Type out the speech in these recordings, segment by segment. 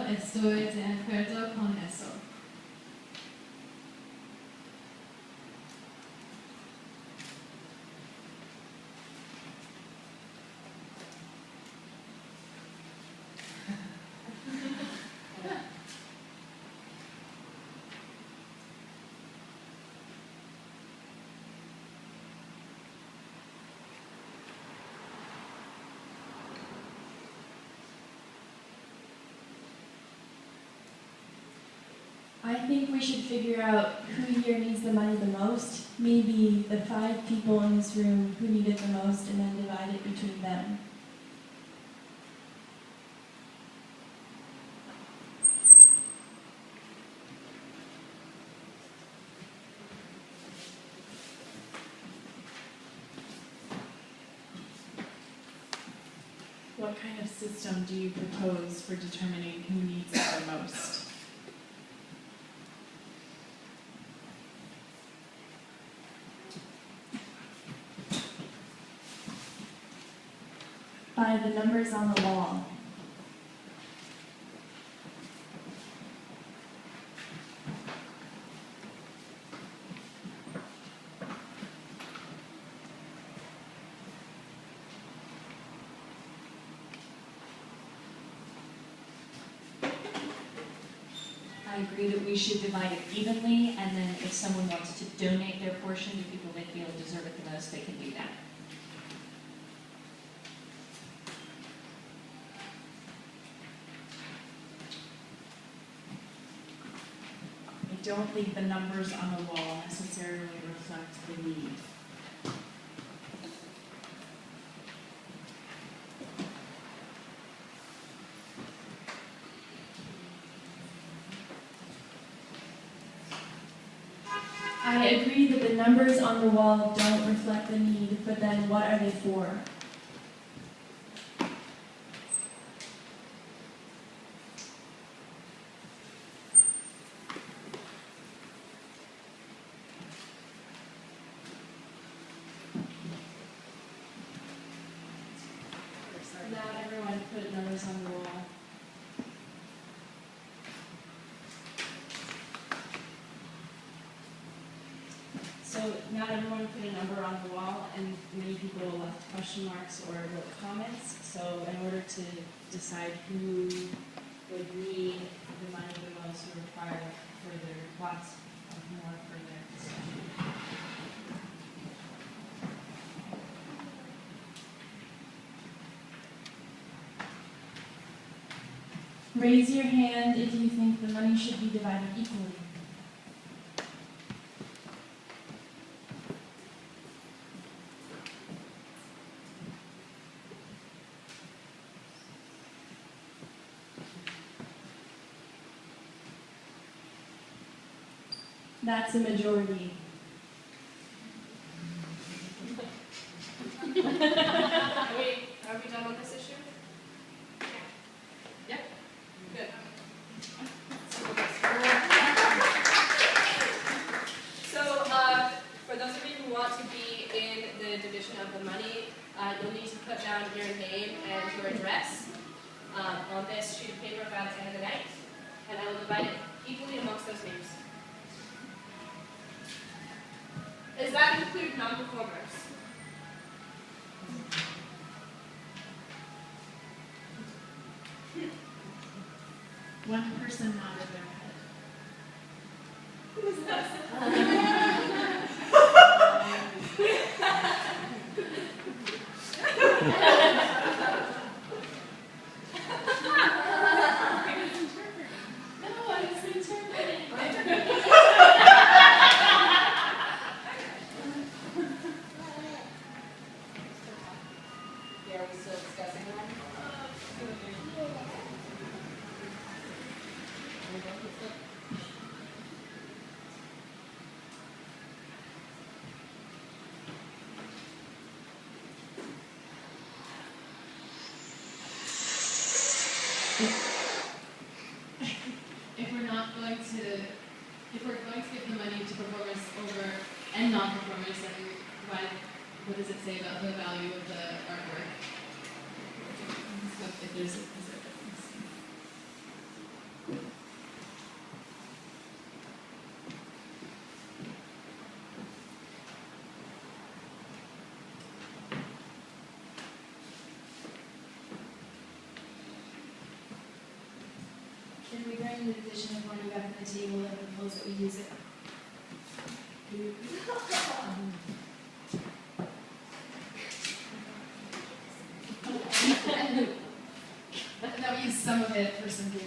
estoy de acuerdo con eso. I think we should figure out who here needs the money the most. Maybe the 5 people in this room who need it the most, and then divide it between them. What kind of system do you propose for determining who needs it the most? By the numbers on the wall. I agree that we should divide it evenly, and then if someone wants to donate their portion to people they feel deserve it the most, they can do that. I don't think the numbers on the wall necessarily reflect the need. I agree that the numbers on the wall don't reflect the need, but then what are they for? Not everyone put numbers on the wall. So not everyone put a number on the wall, and many people left question marks or wrote comments. So in order to decide who would need the money the most or require further, lots of more further discussion. Raise your hand if you think the money should be divided equally. That's a majority. Are we done on this issue? Yep. Good. So, for those of you who want to be in the division of the money, you'll need to put down your name and your address on this sheet of paper found at the end of the night, and I will divide it equally amongst those names. Does that include non-performers? One person nodded their head. Who's this? No, I was interpreting. Yeah, are we still discussing that? If we're going to give the money to performers over and non-performers, then what does it say about the value of the artwork? If there's a difference. If we bring the addition of money back to the table and propose that we use it. That we use some of it for some beer.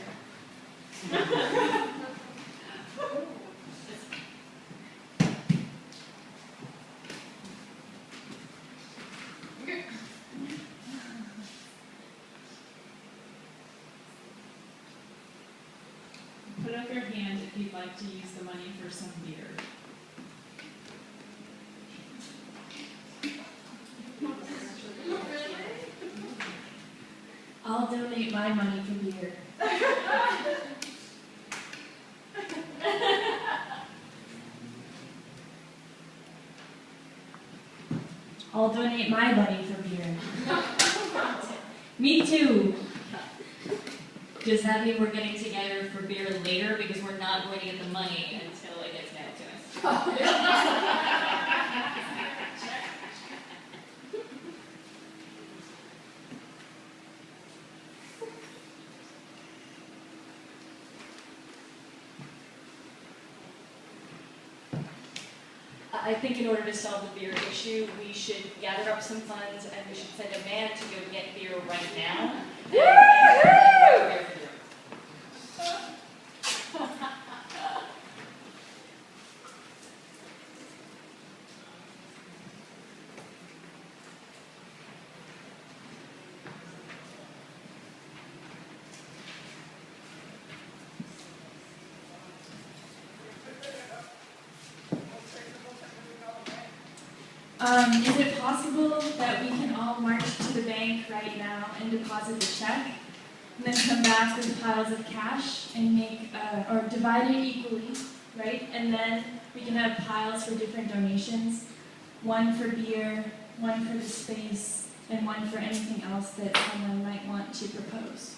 Put up your hand if you'd like to use the money for some beer. I'll donate my money for beer. I'll donate my money for beer. Me too. Does that mean we're getting together for beer later because we're not going to get the money until it gets mailed to us? I think in order to solve the beer issue, we should gather up some funds and we should send a man to go get beer right now. And buy beer for Drury. Is it possible that we can all march to the bank right now and deposit the check, and then come back with piles of cash and make, or divide it equally, right? And then we can have piles for different donations, one for beer, one for the space, and one for anything else that someone might want to propose.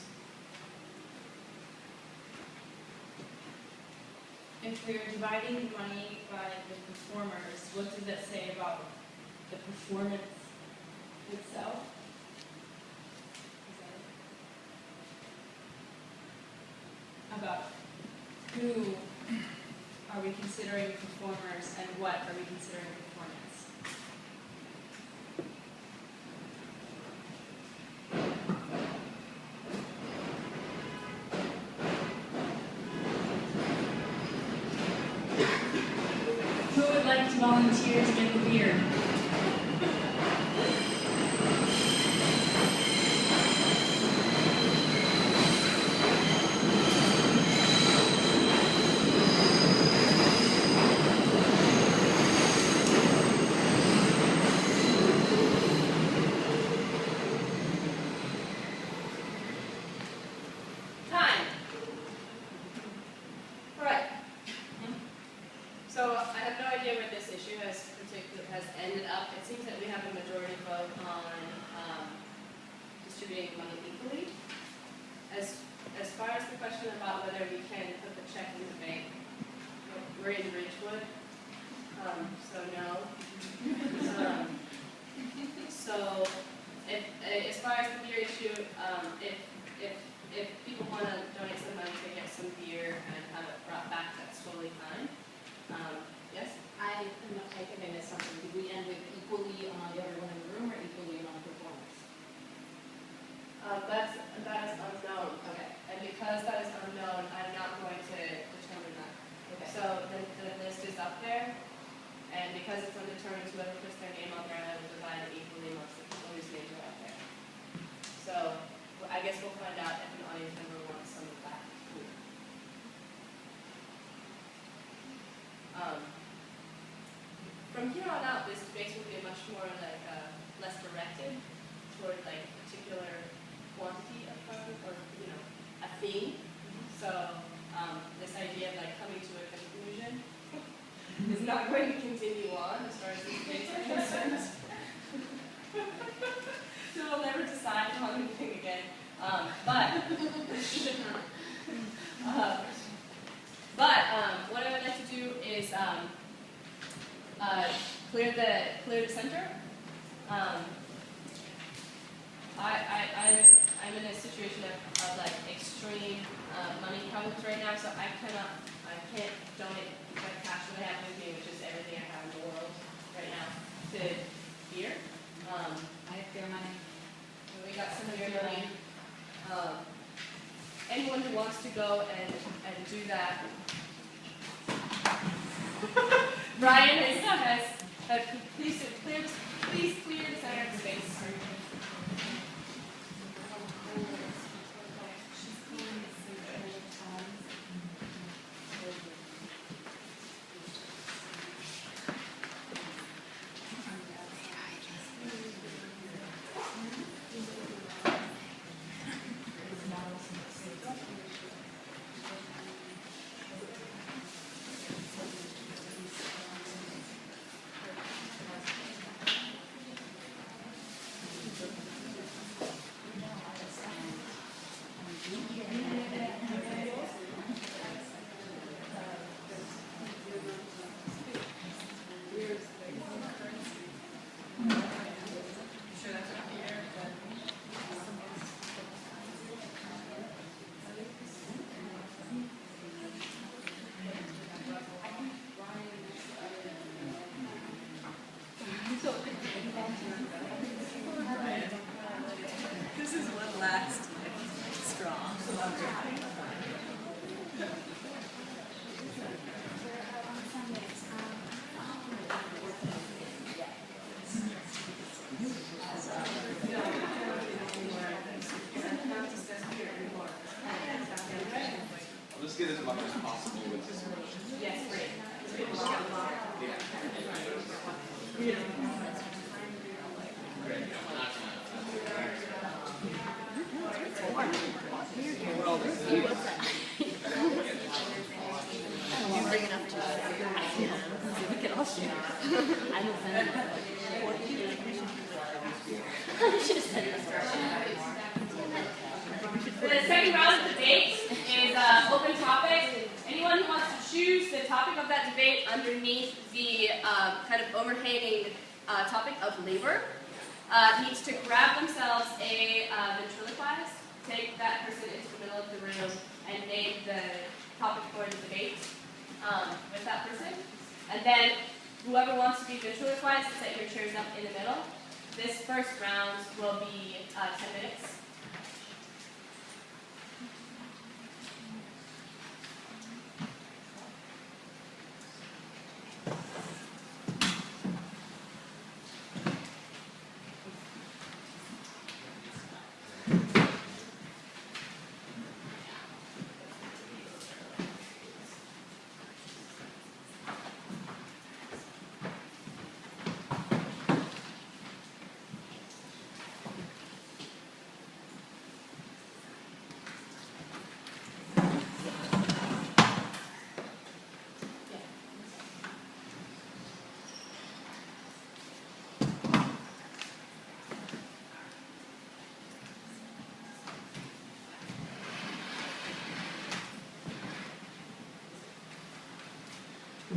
If we're dividing the money by the performers, what does that say about the performance itself? About who are we considering performers and what are we considering performance? Who would like to volunteer to get the beer? Time. All right. So I have no idea where this issue has ended up. It seems that we have a majority vote on distributing money equally. As far as the question about whether we can put the check in the bank, we're in Ridgewood, so no. So as far as the beer issue, if people want to donate some money to get some beer and have it brought back, that's totally fine. Yes? I think I missed something. Did we end with equally on everyone in the room or equally on performance? That is unknown. Okay. And because that is unknown, I'm not going to determine that. Okay. So the list is up there, and because it's undetermined, whoever puts their name on there, I will divide it equally amongst the people whose names are up there. So I guess we'll find out if an audience member wants some of that. From here on out, this space will be much more like less directed toward like a particular quantity of funds or a theme. So this idea of like coming to a conclusion is not going to continue on as far as this space is concerned. So we'll never decide on anything again. What I would like to do is clear the center. I'm in a situation of like extreme money problems right now, so I can't donate the cash that I have with me, which is everything I have in the world right now, to beer. I have beer money. We got some beer money. Anyone who wants to go and do that. Brian has please clear the center of the space. This is one last straw. I'll just get as much as possible with this motion. Yes, great. The second round of debate is open topic. Anyone who wants to choose the topic of that debate underneath the kind of overhanging topic of labor needs to grab themselves a ventriloquist, take that person into the middle of the room, and name the topic for the debate with that person. And then whoever wants to be ventriloquized, set your chairs up in the middle. This first round will be 10 minutes.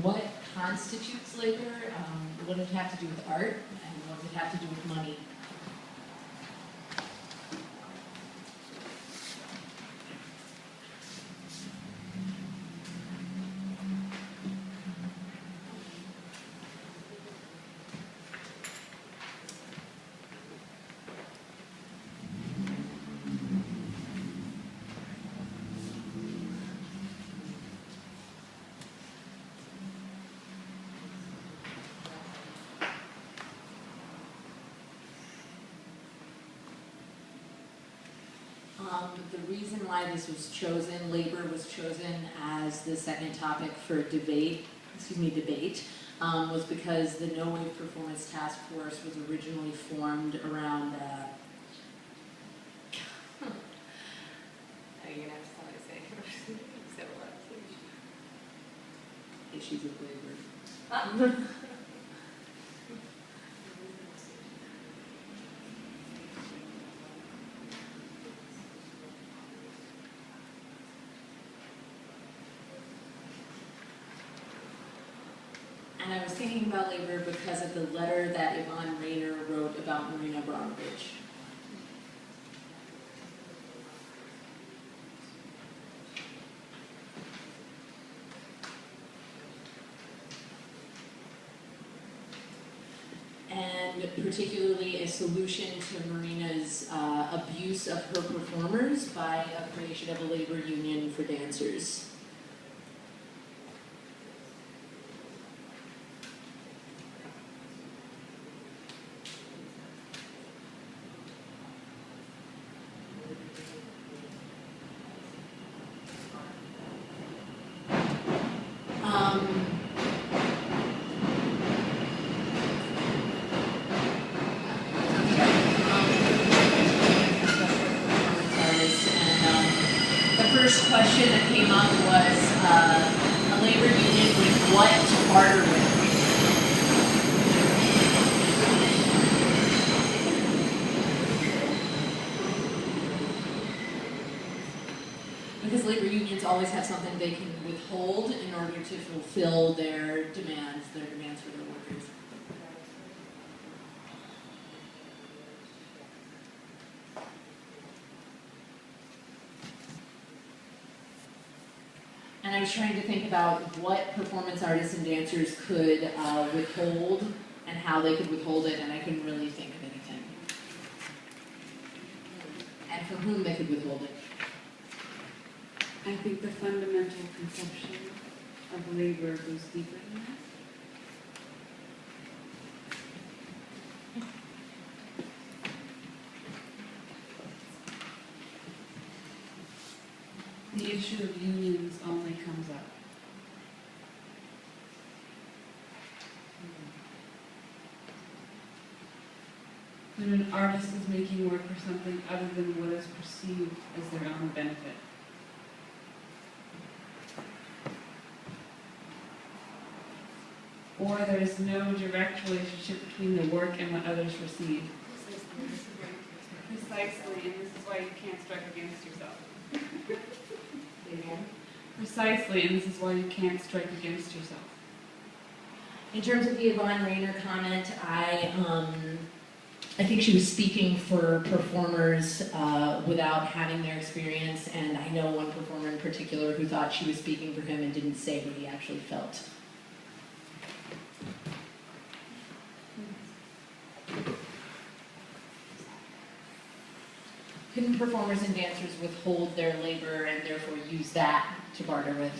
What constitutes labor? What does it have to do with art? And what does it have to do with money? The reason why this was chosen, labor was chosen as the second topic for debate, was because the No Wave Performance Task Force was originally formed around, issues of labor. And I was thinking about labor because of the letter that Yvonne Rayner wrote about Marina Abramovich. particularly a solution to Marina's abuse of her performers by a creation of a labor union for dancers. The first question that came up was a labor union with what to barter with. Because labor unions always have something they can withhold in order to fulfill their demands for their workers. And I was trying to think about what performance artists and dancers could withhold and how they could withhold it, and I couldn't really think of anything. And for whom they could withhold it. I think the fundamental conception of labor goes deeper than that. The issue of unions only comes up. When an artist is making work for something other than what is perceived as their own benefit. Or there is no direct relationship between the work and what others receive. Precisely, and this is why you can't strike against yourself. Precisely, and this is why you can't strike against yourself. In terms of the Yvonne Rainer comment, I think she was speaking for performers without having their experience, and I know one performer in particular who thought she was speaking for him and didn't say what he actually felt. Couldn't performers and dancers withhold their labor and therefore use that to barter with?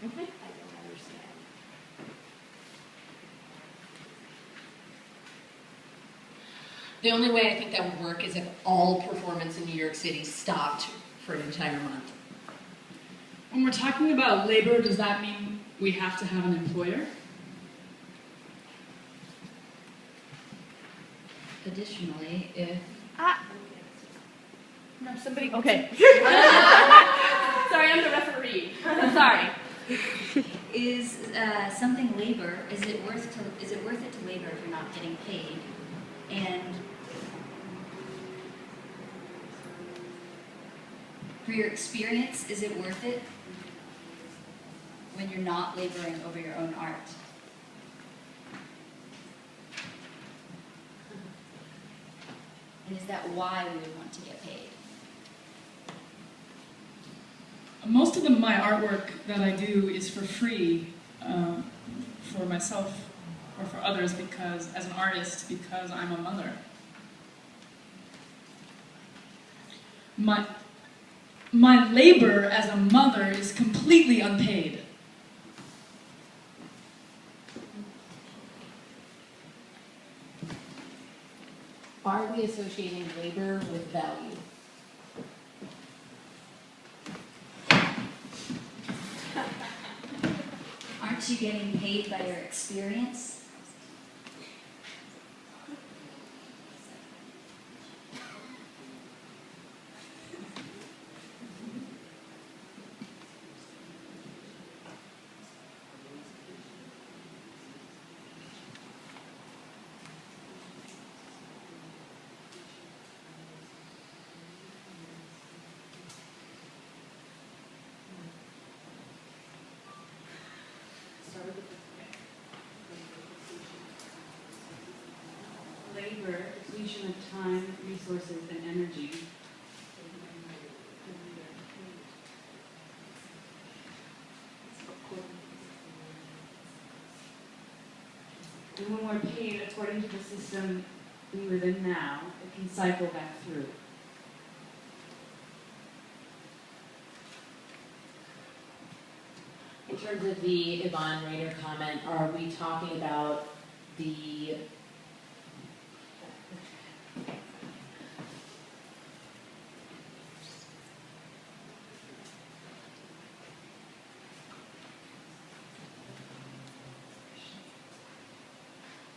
Okay. I don't understand. The only way I think that would work is if all performance in New York City stopped for an entire month. When we're talking about labor, does that mean we have to have an employer? Additionally, if No, somebody. okay, Sorry, I'm the referee. I'm sorry. is something labor? Is it worth it to labor if you're not getting paid? And for your experience, is it worth it when you're not laboring over your own art? And is that why we would want to get paid? Most of my artwork that I do is for free for myself or for others because, as an artist, because I'm a mother. My labor as a mother is completely unpaid. Are we associating labor with value? Aren't you getting paid by your experience? Labor, depletion of time, resources, and energy. And when we're paid according to the system we live in now, it can cycle back through. In terms of the Yvonne Rayner comment, are we talking about the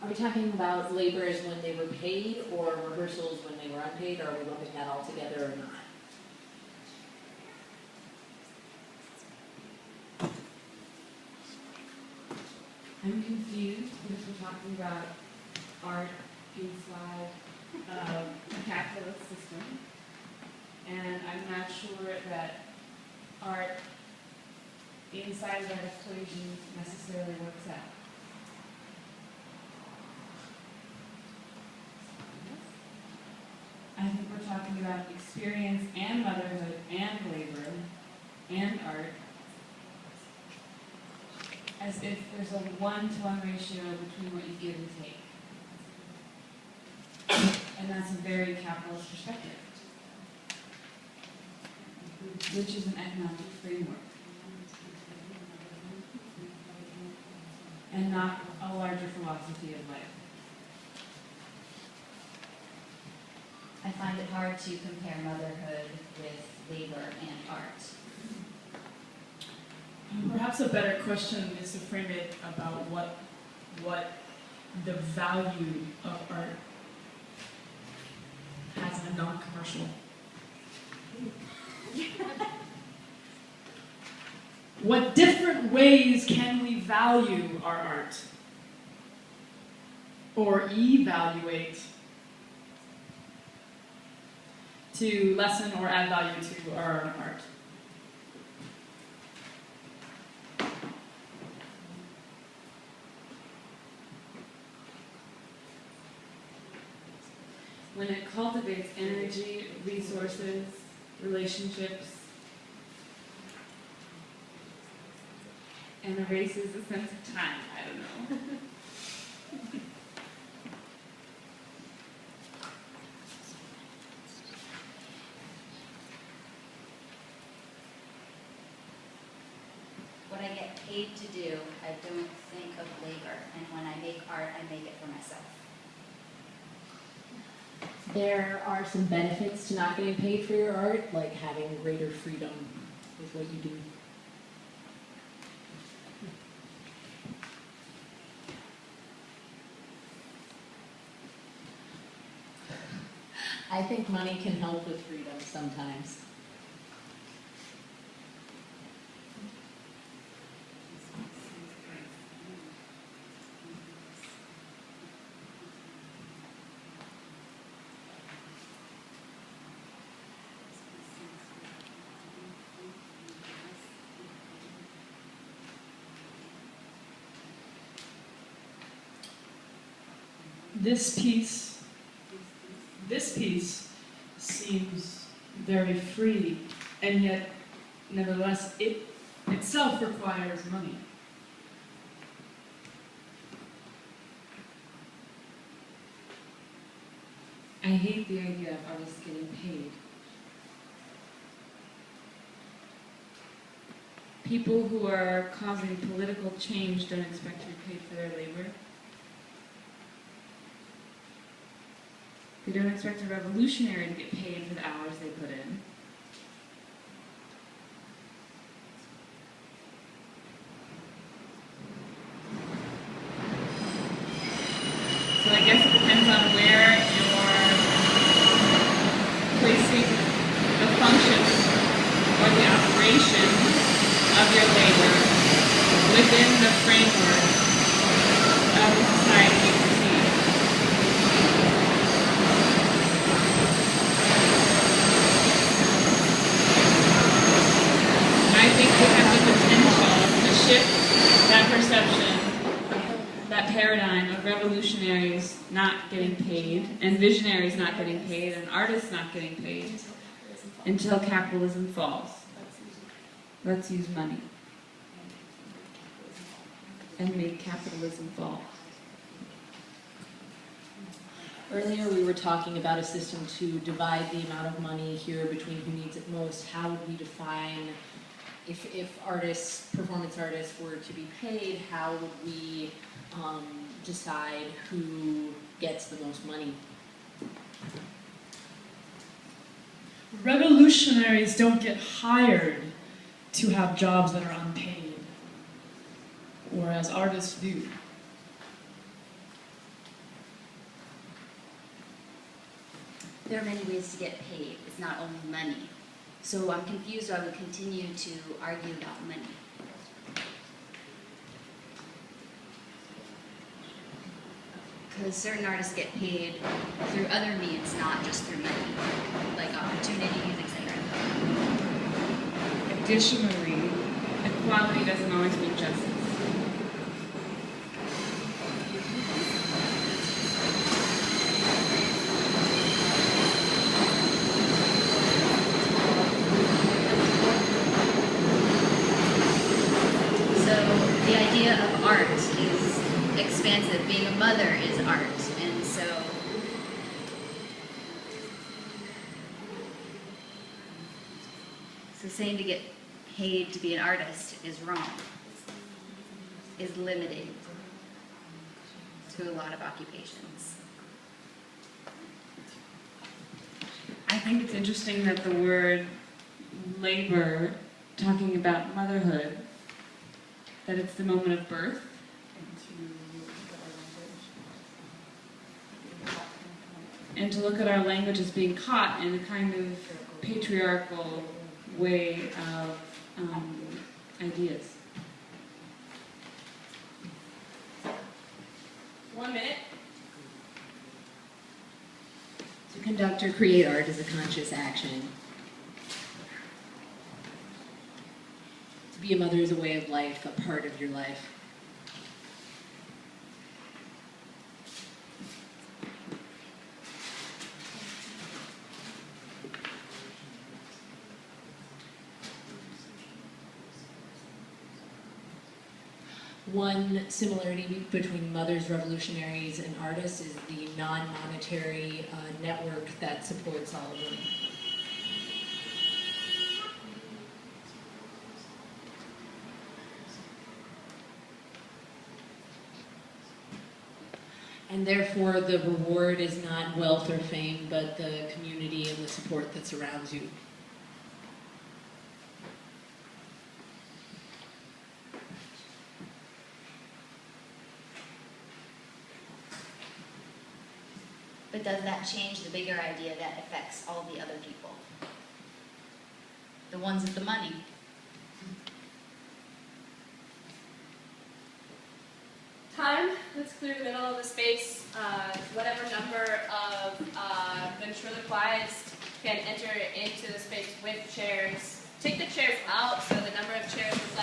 Are we talking about laborers when they were paid or rehearsals when they were unpaid, or are we lumping that all together or not? I'm confused if we're talking about art inside a capitalist system, and I'm not sure that art inside of that equation necessarily works out. I think we're talking about experience and motherhood and labor and art, as if there's a 1-to-1 ratio between what you give and take. And that's a very capitalist perspective, which is an economic framework, and not a larger philosophy of life. I find it hard to compare motherhood with labor and art. Perhaps a better question is to frame it about what the value of art has in a non-commercial. What different ways can we value our art? Or evaluate to lessen or add value to our art? When it cultivates energy, resources, relationships, and erases a sense of time, I don't know. What I get paid to do, I don't think of labor, and when I make art, I make it for myself. There are some benefits to not getting paid for your art, like having greater freedom with what you do. I think money can help with freedom sometimes. This piece seems very free, and yet, nevertheless, it itself requires money. I hate the idea of artists getting paid. People who are causing political change don't expect to be paid for their labor. They don't expect a revolutionary to get paid for the hours they put in. So I guess it depends on where you're placing the function or the operation of your labor within the framework of the society you perceive. I think we have the potential to shift that perception, that paradigm of revolutionaries not getting paid, and visionaries not getting paid, and artists not getting paid, until capitalism falls. Let's use money and make capitalism fall. Earlier, we were talking about a system to divide the amount of money here between who needs it most. How would we define, if artists, performance artists were to be paid, how would we decide who gets the most money? Revolutionaries don't get hired to have jobs that are unpaid, whereas artists do. There are many ways to get paid. It's not only money. So I'm confused why we continue to argue about money. Because certain artists get paid through other means, not just through money, like opportunities, etc. Additionally, equality doesn't always mean justice. The idea of art is expansive. Being a mother is art, and so saying to get paid to be an artist is wrong, is limiting to a lot of occupations. I think it's interesting that the word labor, talking about motherhood, that it's the moment of birth. And to look at our language as being caught in a kind of patriarchal way of ideas. 1 minute. To conduct or create art is a conscious action. To be a mother is a way of life, a part of your life. One similarity between mothers, revolutionaries, and artists is the non-monetary network that supports all of them. And therefore, the reward is not wealth or fame, but the community and the support that surrounds you. But does that change the bigger idea that affects all the other people? The ones with the money. Time, let's clear the middle of the space. Whatever number of ventriloquists can enter into the space with chairs. Take the chairs out so the number of chairs reflects